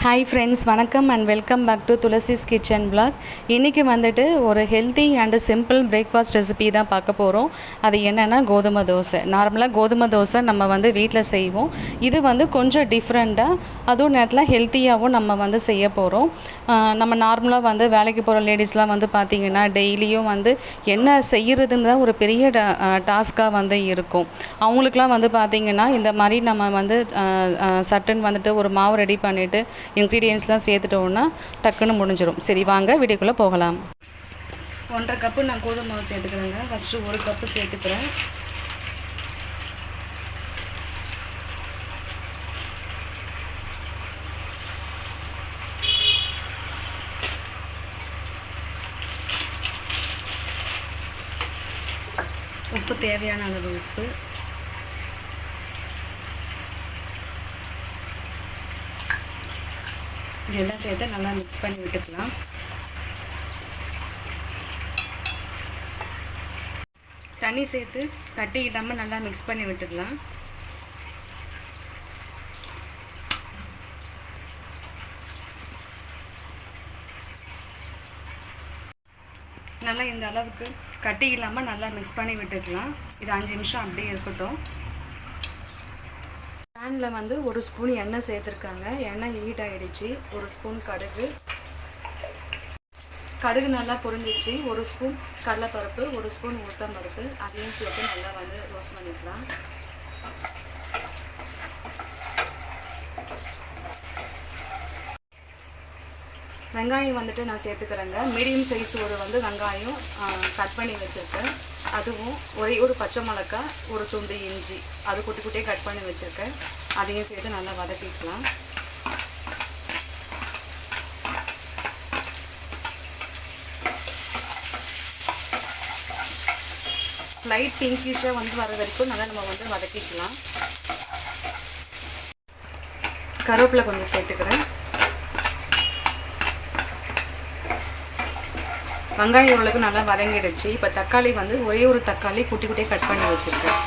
Hi friends, வணக்கம் and welcome back to Tulasi's kitchen vlog. இன்றைக்கி வந்துட்டு ஒரு healthy and simple breakfast recipe தான் பார்க்க போகிறோம். அது என்னென்னா கோதுமை தோசை. நார்மலாக கோதுமை தோசை நம்ம வந்து வீட்டில் செய்வோம். இது வந்து கொஞ்சம் டிஃப்ரெண்ட்டாக, அதுவும் நேரத்தில் ஹெல்த்தியாகவும் நம்ம வந்து செய்ய போகிறோம். நம்ம நார்மலாக வந்து வேலைக்கு போகிற லேடிஸ்லாம் வந்து பார்த்திங்கன்னா டெய்லியும் வந்து என்ன செய்கிறதுன்னு தான் ஒரு பெரிய டாஸ்க்காக வந்து இருக்கும். அவங்களுக்குலாம் வந்து பார்த்திங்கன்னா இந்த மாதிரி நம்ம வந்து சட்டுன்னு வந்துட்டு ஒரு மாவு ரெடி பண்ணிவிட்டு இன்க்ரீடியன்ஸ்லாம் சேர்த்துட்டோன்னா டக்குன்னு முடிஞ்சிடும். சரி, வாங்க வீடியோக்குள்ளே போகலாம். 1.5 கப்பு நான் கோதுமை மாவு சேர்த்துக்கிறேங்க. ஃபஸ்ட்டு 1 கப்பு சேர்த்துக்கிறேன். உப்பு தேவையான அளவு உப்பு, இதெல்லாம் சேர்த்து நல்லா மிக்ஸ் பண்ணி விட்டுக்கலாம். தண்ணி சேர்த்து கட்டி இல்லாமல் நல்லா மிக்ஸ் பண்ணி விட்டுக்கலாம். நல்லா இந்த அளவுக்கு கட்டி இல்லாமல் நல்லா மிக்ஸ் பண்ணி விட்டுக்கலாம். இது 5 நிமிஷம் அப்படியே இருக்கட்டும். பேனில் வந்து 1 ஸ்பூன் எண்ணெய் சேர்த்துருக்காங்க. எண்ணெய் ஹீட் ஆகிடுச்சு. 1 ஸ்பூன் கடுகு நல்லா பொரிஞ்சிச்சு. 1 ஸ்பூன் கடலைப்பருப்பு, 1 ஸ்பூன் உளுத்தம்பருப்பு, அதையும் சேர்த்து நல்லா வந்து ரோஸ்ட் பண்ணிக்கலாம். வெங்காயம் வந்துட்டு நான் சேர்த்துக்கிறேங்க. மீடியம் சைஸ் ஒரு வந்து வெங்காயம் கட் பண்ணி வச்சுருக்கேன். அதுவும் ஒரு பச்சை மிளகாய், ஒரு துண்டு இஞ்சி, அது குட்டி குட்டியாக கட் பண்ணி வச்சுருக்கேன். அதையும் சேர்த்து நல்லா வதக்கிக்கலாம். லைட் பிங்கிஷாக வந்து வர வரைக்கும் நல்லா நம்ம வந்து வதக்கிக்கலாம். கருவேப்பிலை கொஞ்சம் சேர்த்துக்கிறேன். வெங்காயம் ஓரளவுக்கு நல்லா வதங்கிடுச்சு. இப்போ தக்காளி வந்து ஒரு தக்காளி குட்டி குட்டியாக கட் பண்ணி வச்சுருக்கேன்.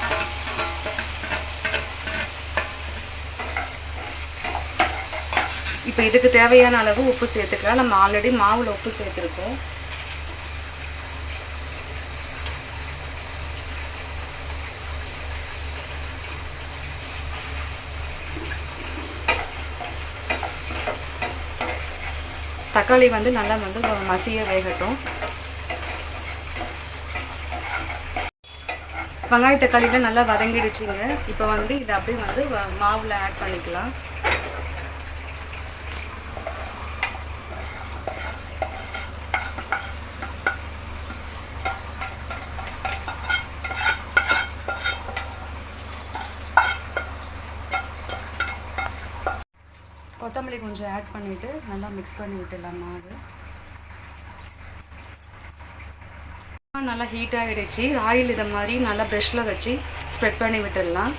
இப்போ இதுக்கு தேவையான அளவு உப்பு சேர்த்துக்கலாம். நம்ம ஆல்ரெடி மாவில் உப்பு சேர்த்துருக்கோம். தக்காளி வந்து நல்லா வந்து மசிய வேகட்டும். வெங்காய தக்காளியில் நல்லா வதங்கிடுச்சிங்க. இப்போ வந்து இதை அப்படியே வந்து மாவில் ஆட் பண்ணிக்கலாம். கொத்தமல்லி கொஞ்சம் ஆட் பண்ணிவிட்டு நல்லா மிக்ஸ் பண்ணி விட்டுடலாம். மாவு நல்லா ஹீட் ஆகிடுச்சு. ஆயில் இதை மாதிரி நல்லா ப்ரெஷ்ஷில் வச்சு ஸ்ப்ரெட் பண்ணி விட்டுடலாம்.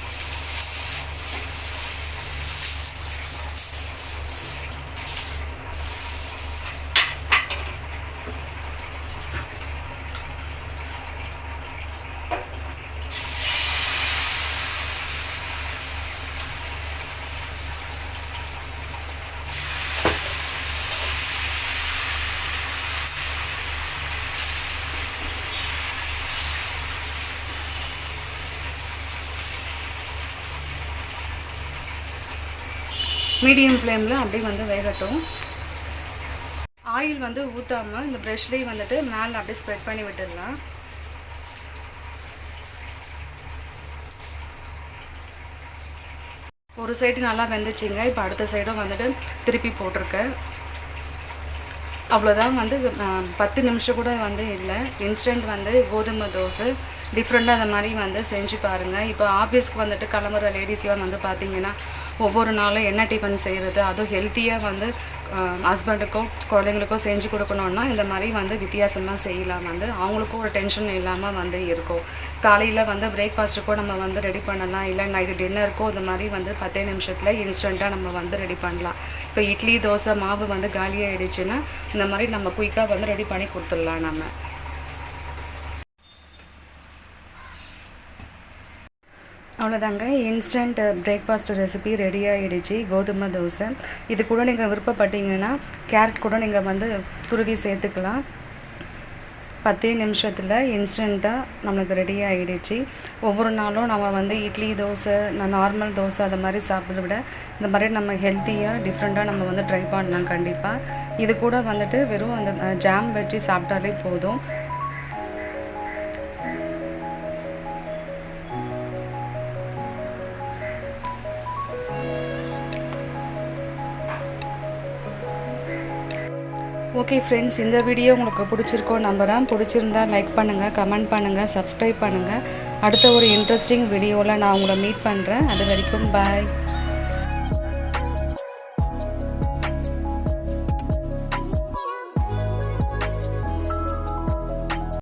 மீடியம் ஃப்ளேமில் அப்படியே வந்து வேகட்டும். ஆயில் வந்து ஊற்றாமல் இந்த ப்ரெஷ்லேயே வந்துட்டு மேலே அப்படியே ஸ்ப்ரெட் பண்ணி விட்டுடலாம். ஒரு சைடு நல்லா வெந்துச்சிங்க. இப்போ அடுத்த சைடும் வந்துட்டு திருப்பி போட்டிருக்கேன். அவ்வளோதான். வந்து 10 நிமிஷம் கூட வந்து இல்லை. இன்ஸ்டன்ட் வந்து கோதுமை தோசை டிஃப்ரெண்ட்டாக அந்த மாதிரி வந்து செஞ்சு பாருங்கள். இப்போ ஆஃபீஸ்க்கு வந்துட்டு கிளம்புற லேடிஸ்லாம் வந்து பார்த்திங்கன்னா ஒவ்வொரு நாளும் என்ன டிஃபன் செய்கிறது, அதுவும் ஹெல்த்தியாக வந்து ஹஸ்பண்டுக்கோ குழந்தைங்களுக்கோ செஞ்சு கொடுக்கணுன்னா இந்த மாதிரி வந்து வித்தியாசமாக செய்யலாம். வந்து அவங்களுக்கும் ஒரு டென்ஷன் இல்லாமல் வந்து இருக்கும். காலையில் வந்து பிரேக்ஃபாஸ்ட்டுக்கோ நம்ம வந்து ரெடி பண்ணலாம், இல்லை நைட்டு டின்னருக்கோ இந்த மாதிரி வந்து 10 நிமிஷத்தில் இன்ஸ்டண்ட்டாக நம்ம வந்து ரெடி பண்ணலாம். இப்போ இட்லி தோசை மாவு வந்து காலியாகிடுச்சுன்னா இந்த மாதிரி நம்ம குயிக்காக வந்து ரெடி பண்ணி கொடுத்துடலாம். நம்ம அவ்வளோதாங்க, இன்ஸ்டன்ட் பிரேக்ஃபாஸ்ட் ரெசிபி ரெடி ஆகிடுச்சு, கோதுமை தோசை. இது கூட நீங்கள் விருப்பப்பட்டீங்கன்னா கேரட் கூட நீங்கள் வந்து துருவி சேர்த்துக்கலாம். 10 நிமிஷத்தில் இன்ஸ்டண்ட்டாக நம்மளுக்கு ரெடி ஆகிடுச்சு. ஒவ்வொரு நாளும் நம்ம வந்து இட்லி தோசை, நார்மல் தோசை அதை மாதிரி சாப்பிட்றத விட இந்த மாதிரி நம்ம ஹெல்த்தியாக டிஃப்ரெண்ட்டாக நம்ம வந்து ட்ரை பண்ணலாம் கண்டிப்பாக. இது கூட வந்துட்டு வெறும் அந்த ஜாம் வச்சு சாப்பிட்டாலே போதும். ஓகே ஃப்ரெண்ட்ஸ், இந்த வீடியோ உங்களுக்கு பிடிச்சிருக்கோன்னு நம்புகிறேன். பிடிச்சிருந்தா லைக் பண்ணுங்கள், கமெண்ட் பண்ணுங்கள், சப்ஸ்கிரைப் பண்ணுங்கள். அடுத்த ஒரு இன்ட்ரெஸ்டிங் வீடியோவில் நான் உங்களை மீட் பண்ணுறேன். அது வரைக்கும் பாய்.